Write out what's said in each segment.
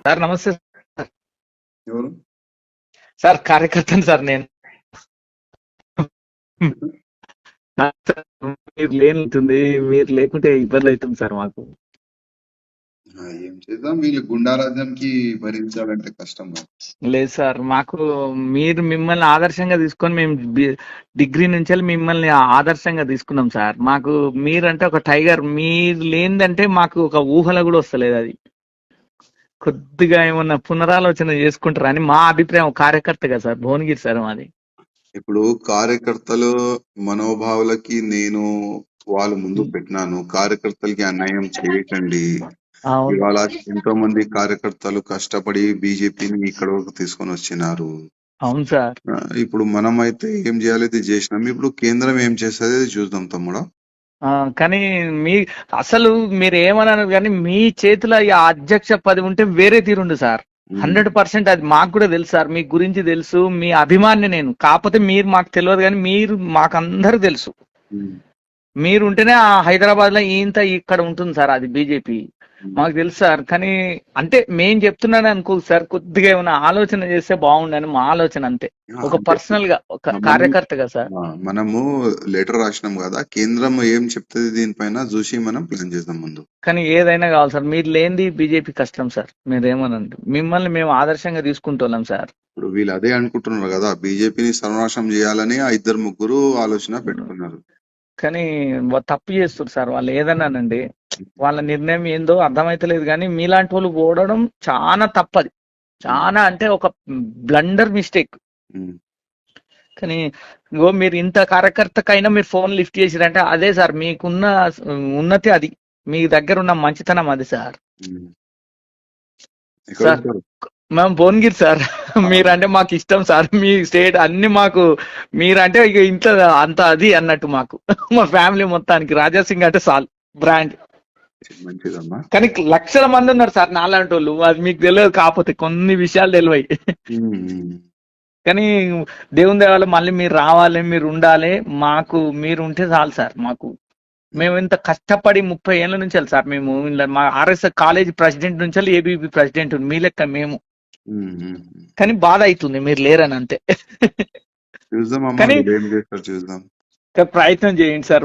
Sir నమస్తే sir. ఎవరు? Sir కార్యకర్తను సార్ నేను. సార్, మీరు లేనితుంది, మీరు లేకుంటే ఇబ్బంది అవుతుంది సార్ మాకు. ఏం చేద్దాం, వీళ్ళు గుండారాజ్యానికి భరించాలంటే కష్టం కదా. లేదు సార్, మాకు మీరు మిమ్మల్ని ఆదర్శంగా తీసుకొని మేము డిగ్రీ నుంచి మిమ్మల్ని ఆదర్శంగా తీసుకున్నాం సార్. మాకు మీరంటే ఒక టైగర్. మీరు లేనిదంటే మాకు ఒక ఊహలో కూడా వస్తలేదు. అది కొద్దిగా ఏమన్నా పునరాలోచన చేసుకుంటారా అని మా అభిప్రాయం, కార్యకర్తగా సార్. భువనగిరి సార్ మాది. ఇప్పుడు కార్యకర్తలు మనోభావాలకి నేను వాళ్ళు ముందు పెట్టినాను. కార్యకర్తలకి అన్యాయం చేయకండి. అవును ఇవాళ ఎంతో మంది కార్యకర్తలు కష్టపడి బీజేపీని ఇక్కడ వరకు తీసుకొని వచ్చినారు. అవును సార్. ఇప్పుడు మనం అయితే ఏం చేయాలి, ఇది చేసినాం. ఇప్పుడు కేంద్రం ఏం చేస్తుంది చూద్దాం తమ్ముడా. కానీ మీ అసలు మీరు ఏమన్నారు కానీ మీ చేతిలో ఈ అధ్యక్ష పదవి ఉంటే వేరే తీరుండు సార్. 100% అది మాకు కూడా తెలుసు సార్. మీ గురించి తెలుసు, మీ అభిమాని నేను. కాకపోతే మీరు మాకు తెలియదు కానీ మీరు మాకు అందరూ తెలుసు. మీరు ఉంటేనే ఆ హైదరాబాద్ లో ఇంత ఇక్కడ ఉంటుంది సార్. అది బీజేపీ మాకు తెలుసు సార్. కానీ అంటే మేం చెప్తున్నాను అనుకో సార్, కొద్దిగా ఏమైనా ఆలోచన చేస్తే బాగుండని మా ఆలోచన, అంతే. ఒక పర్సనల్ గా, ఒక కార్యకర్తగా సార్. మనము లెటర్ రాసినాం కదా, కేంద్రం ఏం చెప్తుంది దీనిపైన చూసి మనం ప్లాన్ చేద్దాం ముందు. కానీ ఏదైనా కావాలి సార్. మీరు లేనిది బీజేపీ కష్టం సార్. మీరేమనండి, మిమ్మల్ని మేము ఆదర్శంగా తీసుకుంటున్నాం సార్. ఇప్పుడు వీళ్ళు అదే అనుకుంటున్నారు కదా, బీజేపీని సర్వనాశనం చేయాలని ఆ 2-3 ఆలోచన పెట్టుకున్నారు. కానీ తప్పు చేస్తారు సార్ వాళ్ళు. ఏదన్నానండి, వాళ్ళ నిర్ణయం ఏందో అర్థమైతలేదు. కానీ మీలాంటి వాళ్ళు ఓడడం చాలా తప్పది. చాలా అంటే ఒక బ్లండర్ మిస్టేక్. కానీ మీరు ఇంత కార్యకర్తకైనా మీరు ఫోన్ లిఫ్ట్ చేసిరంటే అదే సార్ మీకున్న ఉన్నతి. అది మీ దగ్గర ఉన్న మంచితనం అది సార్. సార్ మేము భువనగిరి సార్. మీరంటే మాకు ఇష్టం సార్. మీ స్టేట్ అన్ని మాకు మీరంటే ఇక ఇంట్లో అంత అది అన్నట్టు మాకు. మా ఫ్యామిలీ మొత్తానికి రాజాసింగ్ అంటే సాల్ బ్రాండ్. కానీ లక్షల మంది ఉన్నారు సార్ నాలాంటి వాళ్ళు. అది మీకు తెలియదు, కాకపోతే కొన్ని విషయాలు తెలివాయి. కానీ దేవుని దేవాల మళ్ళీ మీరు రావాలి, మీరు ఉండాలి. మాకు మీరు ఉంటే చాలు సార్. మాకు మేము ఇంత కష్టపడి 30 ఏళ్ళ నుంచి వెళ్ళి సార్. మేము మా ఆర్ఎస్ఎస్ కాలేజ్ ప్రెసిడెంట్ నుంచి ఏబీపీ ప్రెసిడెంట్, మీ లెక్క మేము. కానీ బాధ అవుతుంది మీరు లేరని, అంతే. కానీ ప్రయత్నం చేయండి సార్.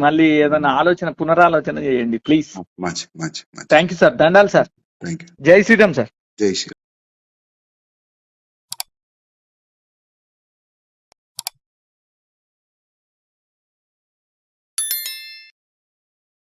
మళ్ళీ ఏదైనా పునరాలోచన చేయండి ప్లీజ్. మంచి థ్యాంక్ యూ సార్. దండాలి సార్. Thank you. జై శ్రీరామ్ సార్. జై శ్రీరామ్.